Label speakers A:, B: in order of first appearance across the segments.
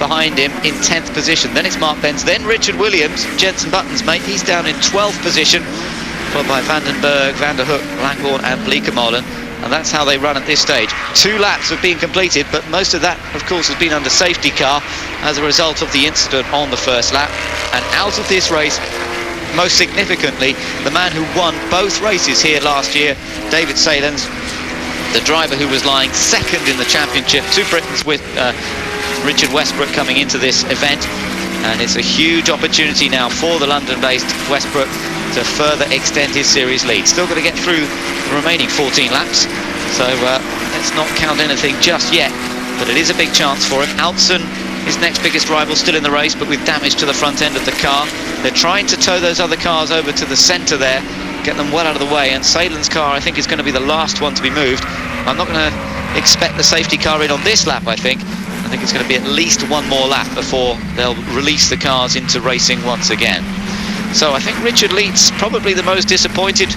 A: behind him in 10th position. Then it's Mark Benz, then Richard Williams, Jenson Button's mate. He's down in 12th position, followed by Vandenberg, Van der Hoek, Langborn and Bleekemolen. And that's how they run at this stage. 2 laps have been completed, but most of that, of course, has been under safety car as a result of the incident on the first lap. And out of this race, most significantly, the man who won both races here last year, David Salins, the driver who was lying second in the championship. 2 Britons with Richard Westbrook coming into this event. And it's a huge opportunity now for the London-based Westbrook to further extend his series lead. Still got to get through the remaining 14 laps, so let's not count anything just yet, but it is a big chance for him. Altson, his next biggest rival, still in the race, but with damage to the front end of the car. They're trying to tow those other cars over to the centre there, get them well out of the way, and Salen's car, I think, is going to be the last one to be moved. I'm not going to expect the safety car in on this lap, I think it's going to be at least one more lap before they'll release the cars into racing once again. So I think Richard Leeds probably the most disappointed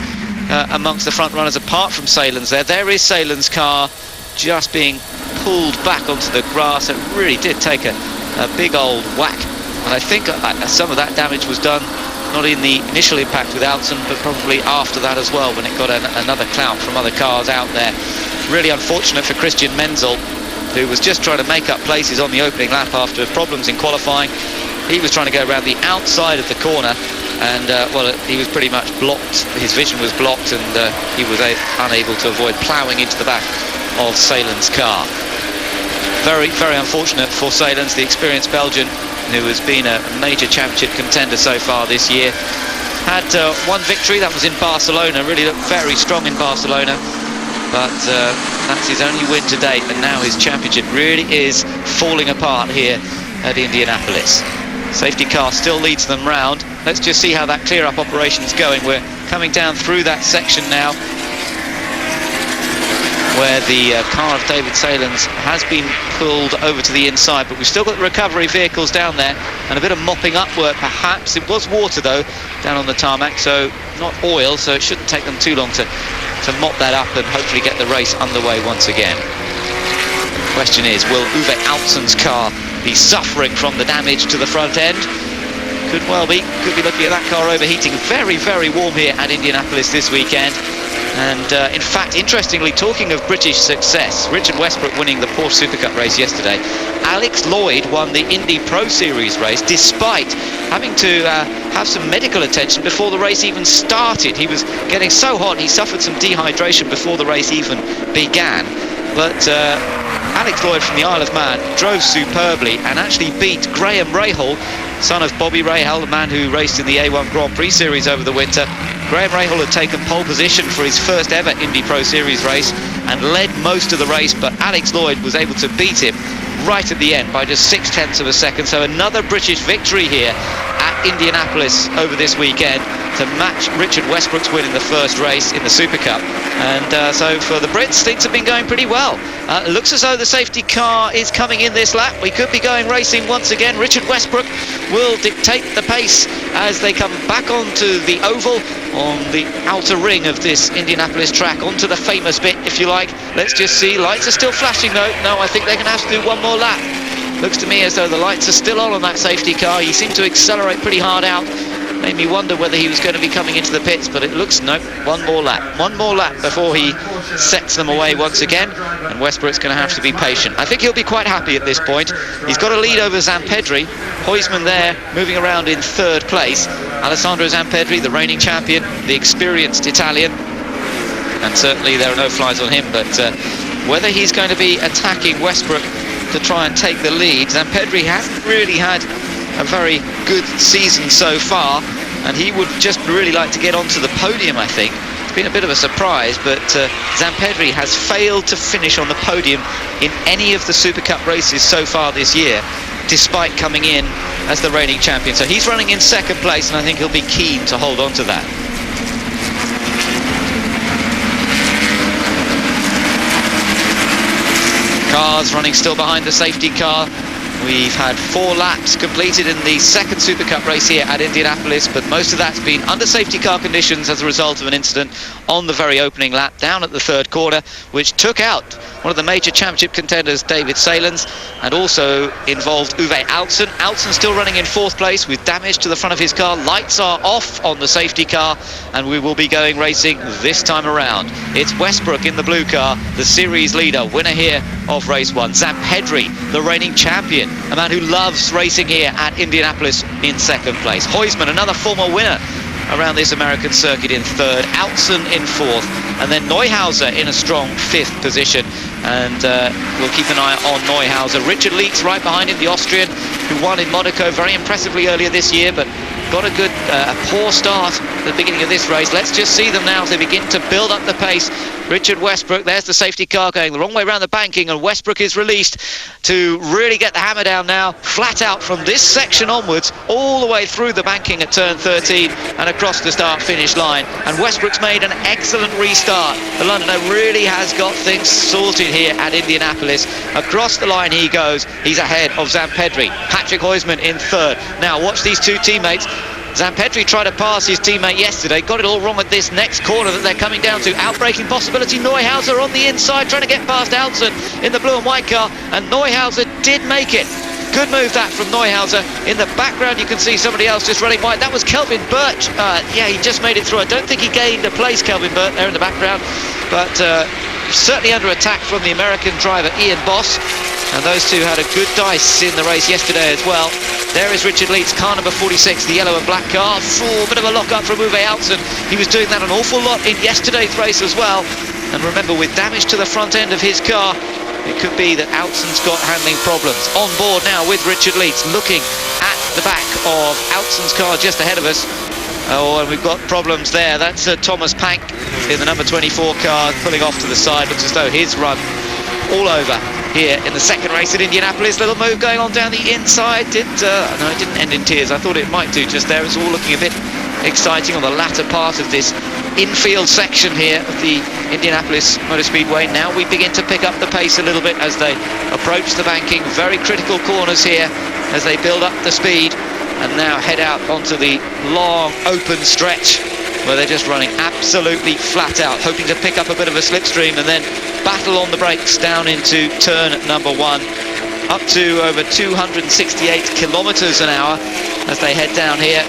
A: amongst the front runners, apart from Salins there. There is Salen's car just being pulled back onto the grass. It really did take a big old whack, and I think some of that damage was done not in the initial impact with Altson, but probably after that as well, when it got another clout from other cars out there. Really unfortunate for Christian Menzel, who was just trying to make up places on the opening lap after problems in qualifying. He was trying to go around the outside of the corner, and well, he was pretty much blocked. His vision was blocked, and he was unable to avoid ploughing into the back of Salen's car. Very, very unfortunate for Salins, the experienced Belgian, who has been a major championship contender so far this year. Had one victory, that was in Barcelona. Really looked very strong in Barcelona, but that's his only win to date, and now his championship really is falling apart here at Indianapolis. Safety car still leads them round. Let's just see how that clear-up operation is going. We're coming down through that section now where the car of David Salins has been pulled over to the inside, but we've still got the recovery vehicles down there and a bit of mopping up work perhaps. It was water though down on the tarmac, so not oil, so it shouldn't take them too long to mop that up and hopefully get the race underway once again. The question is, will Uwe Altson's car be suffering from the damage to the front end? Could well be. Could be looking at that car overheating. Very, very warm here at Indianapolis this weekend. And in fact, interestingly, talking of British success, Richard Westbrook winning the Porsche Super Cup race yesterday, Alex Lloyd won the Indy Pro Series race despite having to have some medical attention before the race even started. He was getting so hot, he suffered some dehydration before the race even began. But Alex Lloyd from the Isle of Man drove superbly and actually beat Graham Rahal, son of Bobby Rahal, the man who raced in the A1 Grand Prix Series over the winter. Graham Rahal had taken pole position for his first ever Indy Pro Series race and led most of the race, but Alex Lloyd was able to beat him right at the end by just 0.6 of a second. So another British victory here at Indianapolis over this weekend to match Richard Westbrook's win in the first race in the Super Cup. And so for the Brits, things have been going pretty well. It looks as though the safety car is coming in this lap. We could be going racing once again. Richard Westbrook will dictate the pace as they come back onto the oval on the outer ring of this Indianapolis track, onto the famous bit, if you like. Let's just see. Lights are still flashing though. No, I think they're going to have to do one more lap. Looks to me as though the lights are still on that safety car. He seemed to accelerate pretty hard out. Made me wonder whether he was going to be coming into the pits, but it looks, no, one more lap before he sets them away once again, and Westbrook's going to have to be patient. I think he'll be quite happy at this point. He's got a lead over Zampedri. Huysman there moving around in third place. Alessandro Zampedri, the reigning champion, the experienced Italian, and certainly there are no flies on him, but whether he's going to be attacking Westbrook to try and take the lead. Zampedri hasn't really had a very good season so far, and he would just really like to get onto the podium, I think. It's been a bit of a surprise, but Zampedri has failed to finish on the podium in any of the Super Cup races so far this year, despite coming in as the reigning champion. So he's running in second place, and I think he'll be keen to hold on to that. Cars running still behind the safety car. We've had 4 laps completed in the second Super Cup race here at Indianapolis, but most of that's been under safety car conditions as a result of an incident on the very opening lap down at the third corner, which took out one of the major championship contenders, David Salens, and also involved Uwe Altzen. Altzen still running in 4th place with damage to the front of his car. Lights are off on the safety car, and we will be going racing this time around. It's Westbrook in the blue car, the series leader, winner here of race 1. Zampedri, the reigning champion, a man who loves racing here at Indianapolis, in 2nd place. Huisman, another former winner around this American circuit, in 3rd. Altzen in 4th, and then Neuhauser in a strong 5th position. And we'll keep an eye on Neuhauser. Richard Lietz right behind him, the Austrian, who won in Monaco very impressively earlier this year, but got a good, poor start at the beginning of this race. Let's just see them now as they begin to build up the pace. Richard Westbrook, there's the safety car going the wrong way around the banking, and Westbrook is released to really get the hammer down now, flat out from this section onwards, all the way through the banking at turn 13 and across the start-finish line. And Westbrook's made an excellent restart. The Londoner really has got things sorted here at Indianapolis. Across the line he goes. He's ahead of Zampedri. Patrick Huisman in 3rd. Now watch these two teammates. Zampedri tried to pass his teammate yesterday, got it all wrong at this next corner that they're coming down to. Outbraking possibility. Neuhauser on the inside, trying to get past Altzen in the blue and white car, and Neuhauser did make it. Good move that from Neuhauser. In the background you can see somebody else just running white. That was Kelvin Birch. Yeah, he just made it through. I don't think he gained a place, Kelvin Birch, there in the background, but certainly under attack from the American driver Ian Boss. And those two had a good dice in the race yesterday as well. There is Richard Lietz, car number 46, the yellow and black car. Full bit of a lock-up from Uwe Altzen. He was doing that an awful lot in yesterday's race as well. And remember, with damage to the front end of his car, it could be that Altzen's got handling problems. On board now with Richard Lietz, looking at the back of Altzen's car just ahead of us. Oh, and we've got problems there. That's Thomas Pank in the number 24 car, pulling off to the side. Looks as though his run all over here in the 2nd race at Indianapolis. Little move going on down the inside. No, it didn't end in tears. I thought it might do just there. It's all looking a bit exciting on the latter part of this infield section here of the Indianapolis Motor Speedway. Now we begin to pick up the pace a little bit as they approach the banking. Very critical corners here as they build up the speed, and now head out onto the long open stretch where they're just running absolutely flat out, hoping to pick up a bit of a slipstream and then battle on the brakes down into turn number 1, up to over 268 kilometers an hour as they head down here.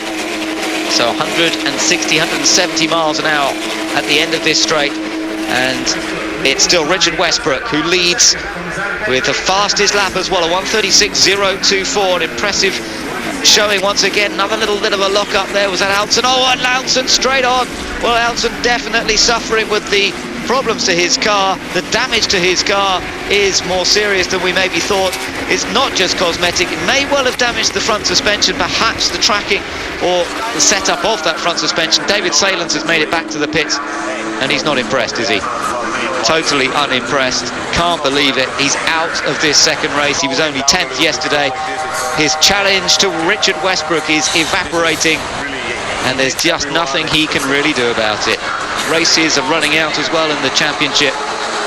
A: So 160, 170 miles an hour at the end of this straight, and it's still Richard Westbrook who leads with the fastest lap as well, a 1:36.024, an impressive showing once again. Another little bit of a lock up there. Was that Altzen? Oh, and Altzen straight on. Well, Altzen definitely suffering with the problems to his car. The damage to his car is more serious than we maybe thought. It's not just cosmetic. It may well have damaged the front suspension, perhaps the tracking or the setup of that front suspension. David Salens has made it back to the pits, and he's not impressed, is he? Totally unimpressed. Can't believe it. He's out of this 2nd race. He was only 10th yesterday. His challenge to Richard Westbrook is evaporating, and there's just nothing he can really do about it. Races are running out as well in the championship,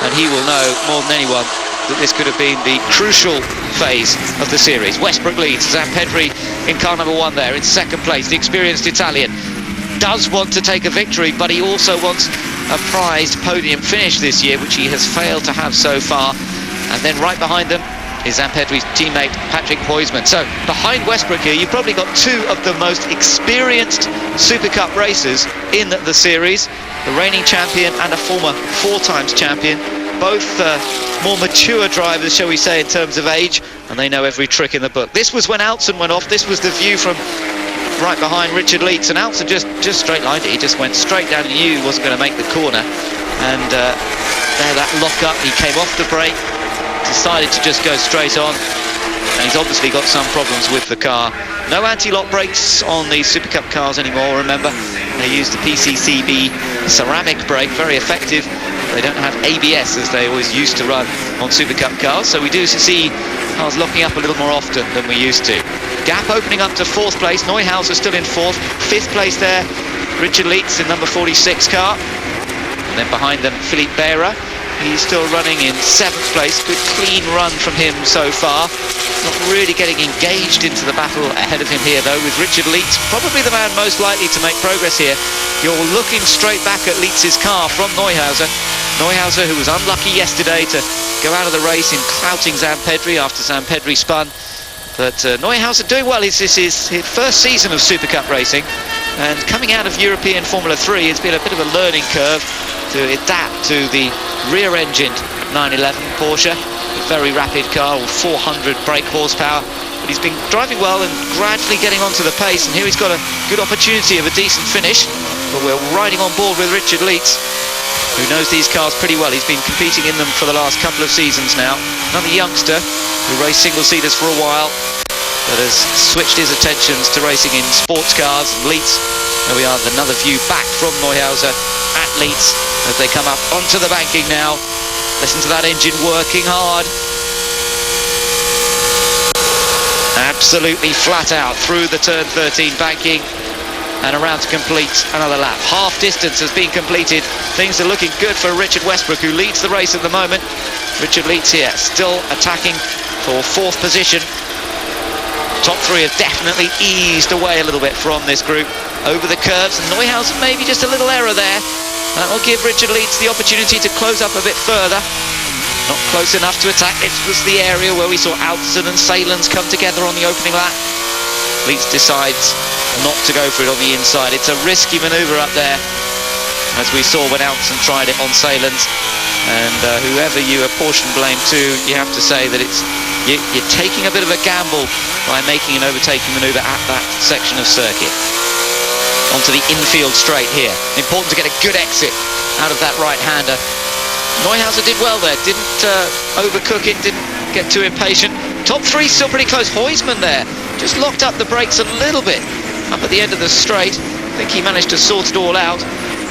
A: and he will know more than anyone that this could have been the crucial phase of the series. Westbrook leads. Zampedri in car number 1 there in 2nd place. The experienced Italian does want to take a victory, but he also wants a prized podium finish this year, which he has failed to have so far. And then right behind them is Zampedri's teammate Patrick Huisman. So behind Westbrook here, you've probably got 2 of the most experienced Super Cup racers in the series, the reigning champion and a former 4 times champion. Both more mature drivers, shall we say, in terms of age, and they know every trick in the book. This was when Altzen went off. This was the view from right behind Richard Lietz, and Altzen just straight lined it. He just went straight down and knew he wasn't going to make the corner, and there, that lock up, he came off the brake, decided to just go straight on, and he's obviously got some problems with the car. No anti-lock brakes on the Super Cup cars anymore, remember. They use the PCCB ceramic brake, very effective. They don't have ABS as they always used to run on Super Cup cars, so we do see cars locking up a little more often than we used to. Gap opening up to 4th place. Neuhauser still in 4th. 5th place there, Richard Lietz in number 46 car. And then behind them, Philippe Behra. He's still running in 7th place. Good clean run from him so far. Not really getting engaged into the battle ahead of him here though, with Richard Lietz probably the man most likely to make progress here. You're looking straight back at Lietz's car from Neuhauser. Neuhauser, who was unlucky yesterday to go out of the race in clouting Zampedri after Zampedri spun. But Neuhauser doing well. This is his first season of Super Cup racing, and coming out of European Formula 3, it's been a bit of a learning curve to adapt to the rear-engined 911 Porsche, a very rapid car with 400 brake horsepower. But he's been driving well and gradually getting onto the pace, and here he's got a good opportunity of a decent finish. But we're riding on board with Richard Leitz, who knows these cars pretty well. He's been competing in them for the last couple of seasons now. Another youngster who raced single-seaters for a while, but has switched his attentions to racing in sports cars. And Leitz, there we are, another view back from Neuhauser at Leitz as they come up onto the banking now. Listen to that engine working hard. Absolutely flat out through the turn 13 banking and around to complete another lap. Half distance has been completed. Things are looking good for Richard Westbrook, who leads the race at the moment. Richard Leitz here, still attacking for 4th position. Top 3 have definitely eased away a little bit from this group over the curves, and Neuhauser maybe just a little error there. That will give Richard Leitz the opportunity to close up a bit further. Not close enough to attack. This was the area where we saw Alston and Salins come together on the opening lap. Leitz decides not to go for it on the inside. It's a risky manoeuvre up there, as we saw when Alston tried it on Salins. And whoever you apportion blame to, you have to say that you're taking a bit of a gamble by making an overtaking manoeuvre at that section of circuit. Onto the infield straight here. Important to get a good exit out of that right-hander. Neuhauser did well there, didn't overcook it, didn't get too impatient. Top 3 still pretty close. Huysman there just locked up the brakes a little bit up at the end of the straight. I think he managed to sort it all out.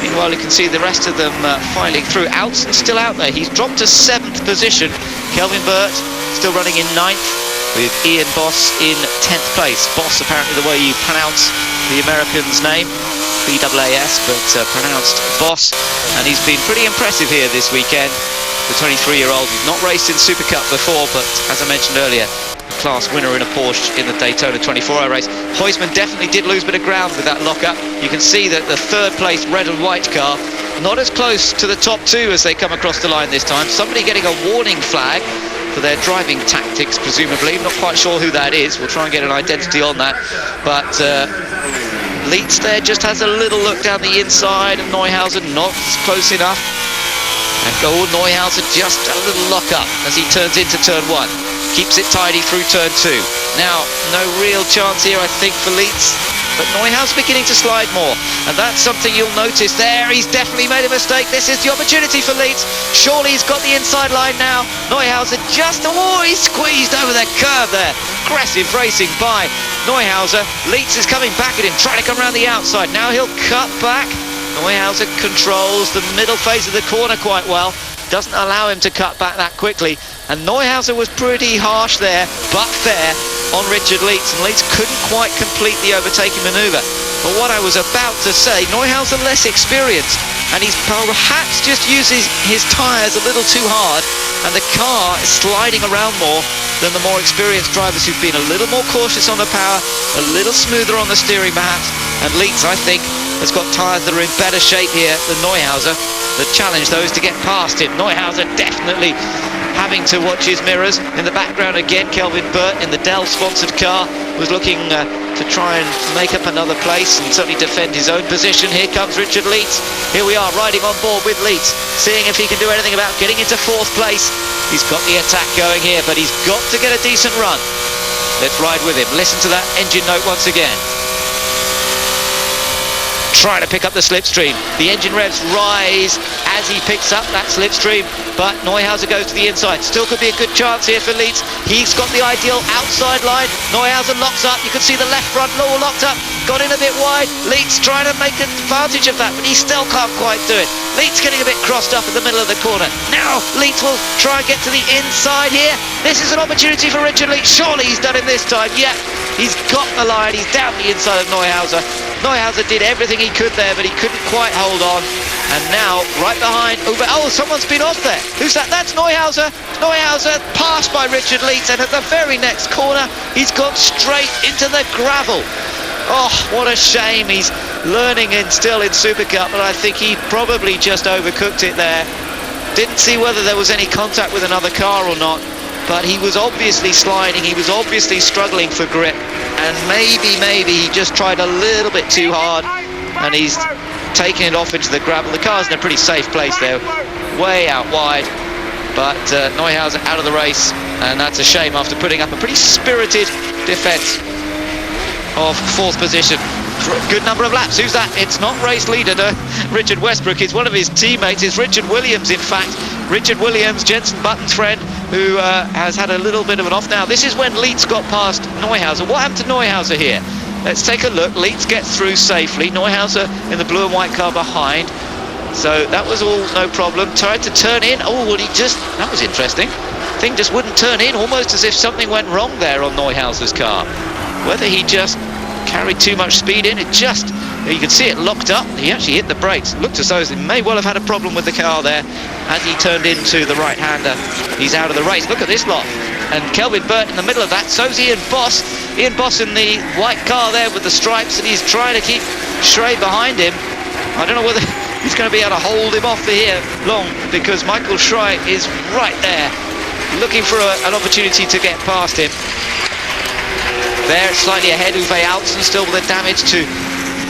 A: Meanwhile, you can see the rest of them filing through. Alston's still out there. He's dropped to 7th position. Kelvin Burt still running in 9th, with Ian Boss in 10th place. Boss, apparently the way you pronounce the American's name, B-A-A-S, but pronounced Boss. And he's been pretty impressive here this weekend. The 23-year-old, he's not raced in Super Cup before, but as I mentioned earlier, class winner in a Porsche in the Daytona 24-hour race. Huysman definitely did lose a bit of ground with that lock-up. You can see that the 3rd place red and white car not as close to the top 2 as they come across the line this time. Somebody getting a warning flag for their driving tactics, presumably. Not quite sure who that is. We'll try and get an identity on that. But Leitz there just has a little look down the inside, and Neuhauser not close enough. And Neuhauser just a little lock-up as he turns into turn 1. Keeps it tidy through turn 2. Now, no real chance here, I think, for Leitz. But Neuhauser beginning to slide more. And that's something you'll notice there. He's definitely made a mistake. This is the opportunity for Leitz. Surely he's got the inside line now. Neuhauser just, he's squeezed over the curve there. Aggressive racing by Neuhauser. Leitz is coming back at him, trying to come around the outside. Now he'll cut back. Neuhauser controls the middle phase of the corner quite well. Doesn't allow him to cut back that quickly. And Neuhauser was pretty harsh there, but fair on Richard Leitz. And Leitz couldn't quite complete the overtaking manoeuvre. But what I was about to say, Neuhauser less experienced, and he's perhaps just uses his tyres a little too hard, and the car is sliding around more than the more experienced drivers who've been a little more cautious on the power, a little smoother on the steering perhaps. And Leitz, I think, has got tyres that are in better shape here than Neuhauser. The challenge, though, is to get past him. Neuhauser definitely having to watch his mirrors. In the background again, Kelvin Burt in the Dell-sponsored car was looking to try and make up another place and certainly defend his own position. Here comes Richard Leitz. Here we are, riding on board with Leitz, seeing if he can do anything about getting into 4th place. He's got the attack going here, but he's got to get a decent run. Let's ride with him. Listen to that engine note once again. Trying to pick up the slipstream. The engine revs rise as he picks up that slipstream, but Neuhauser goes to the inside. Still could be a good chance here for Leitz. He's got the ideal outside line. Neuhauser locks up. You can see the left front all locked up. Got in a bit wide. Leitz trying to make advantage of that, but he still can't quite do it. Leitz getting a bit crossed up in the middle of the corner. Now Leitz will try and get to the inside here. This is an opportunity for Richard Leitz. Surely he's done it this time. Yeah, he's got the line. He's down the inside of Neuhauser. Neuhauser did everything he could there, but he couldn't quite hold on. And now, right behind, someone's been off there. Who's that? That's Neuhauser. Neuhauser passed by Richard Leitz, and at the very next corner, he's gone straight into the gravel. Oh, what a shame. He's learning still in Super Cup, but I think he probably just overcooked it there. Didn't see whether there was any contact with another car or not, but he was obviously sliding, he was obviously struggling for grip, and maybe he just tried a little bit too hard, and he's taking it off into the gravel. The car's in a pretty safe place there, way out wide, but Neuhauser out of the race, and that's a shame after putting up a pretty spirited defence of 4th position for a good number of laps. Who's that? It's not race leader, no. Richard Westbrook. It's one of his teammates. It's Richard Williams, in fact. Richard Williams, Jenson Button's friend, who has had a little bit of an off now. This is when Leitz got past Neuhauser. What happened to Neuhauser here? Let's take a look. Leitz gets through safely. Neuhauser in the blue and white car behind. So that was all no problem. Tried to turn in. Oh, well, that was interesting. Thing just wouldn't turn in, almost as if something went wrong there on Neuhauser's car. Whether he just carried too much speed in, you can see it locked up. He actually hit the brakes. Looked as though he may well have had a problem with the car there as he turned into the right-hander. He's out of the race. Look at this lot. And Kelvin Burt in the middle of that. So's Ian Boss. Ian Boss in the white car there with the stripes, and he's trying to keep Schrey behind him. I don't know whether he's going to be able to hold him off for here long, because Michael Schrey is right there looking for an opportunity to get past him. There, slightly ahead, Uwe Altzen still with the damage to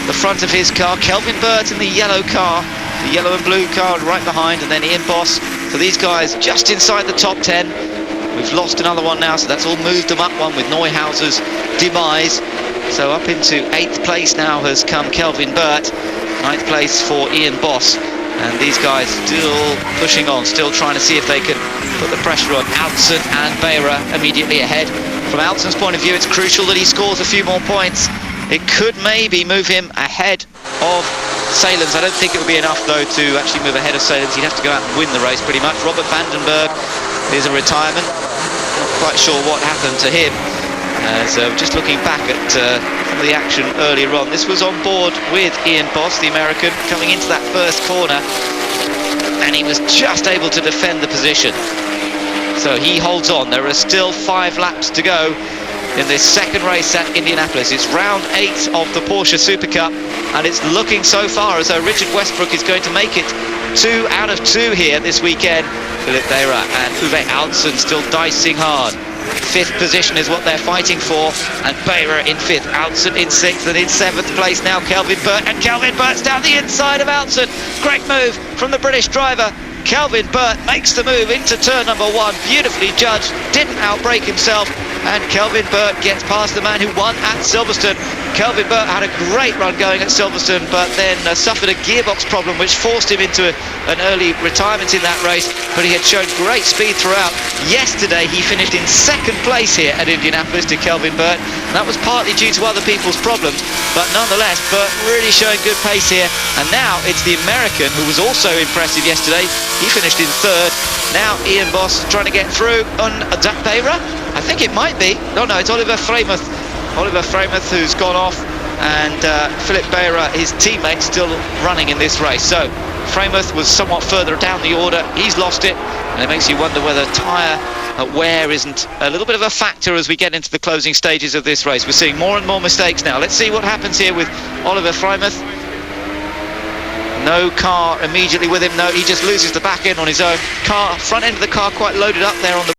A: the front of his car. Kelvin Burt in the yellow car, the yellow and blue car right behind, and then Ian Boss. So these guys just inside the top 10. We've lost another one now, so that's all moved them up one with Neuhauser's demise. So up into 8th place now has come Kelvin Burt. 9th place for Ian Boss. And these guys still pushing on, still trying to see if they can put the pressure on. Altzen and Behra immediately ahead. From Altzen's point of view, it's crucial that he scores a few more points. It could maybe move him ahead of Salens. I don't think it would be enough, though, to actually move ahead of Salens. He'd have to go out and win the race, pretty much. Robert Vandenberg is a retirement. Not quite sure what happened to him. So just looking back at some of the action earlier on, this was on board with Ian Boss, the American, coming into that first corner, and he was just able to defend the position. So he holds on. There are still 5 laps to go in this second race at Indianapolis. It's round 8 of the Porsche Super Cup, and it's looking so far as though Richard Westbrook is going to make it 2 out of 2 here this weekend. Philippe Behra and Uwe Altzen still dicing hard. 5th position is what they're fighting for, and Behra in 5th, Altzen in 6th, and in 7th place now Kelvin Burt, and Kelvin Burt's down the inside of Altzen. Great move from the British driver. Kelvin Burt makes the move into turn number 1, beautifully judged, didn't outbrake himself, and Kelvin Burt gets past the man who won at Silverstone. Kelvin Burt had a great run going at Silverstone, but then suffered a gearbox problem which forced him into an early retirement in that race, but he had shown great speed throughout. Yesterday he finished in 2nd place here at Indianapolis to Kelvin Burt, and that was partly due to other people's problems, but nonetheless Burt really showing good pace here. And now it's the American who was also impressive yesterday. He finished in 3rd. Now Ian Boss trying to get through on Zach Behra. I think it might be. No, it's Oliver Freimuth. Oliver Freimuth who's gone off, and Philippe Behra, his teammate, still running in this race. So Freimuth was somewhat further down the order. He's lost it, and it makes you wonder whether tyre wear isn't a little bit of a factor as we get into the closing stages of this race. We're seeing more and more mistakes now. Let's see what happens here with Oliver Freimuth. No car immediately with him. No, he just loses the back end on his own. Front end of the car quite loaded up there on the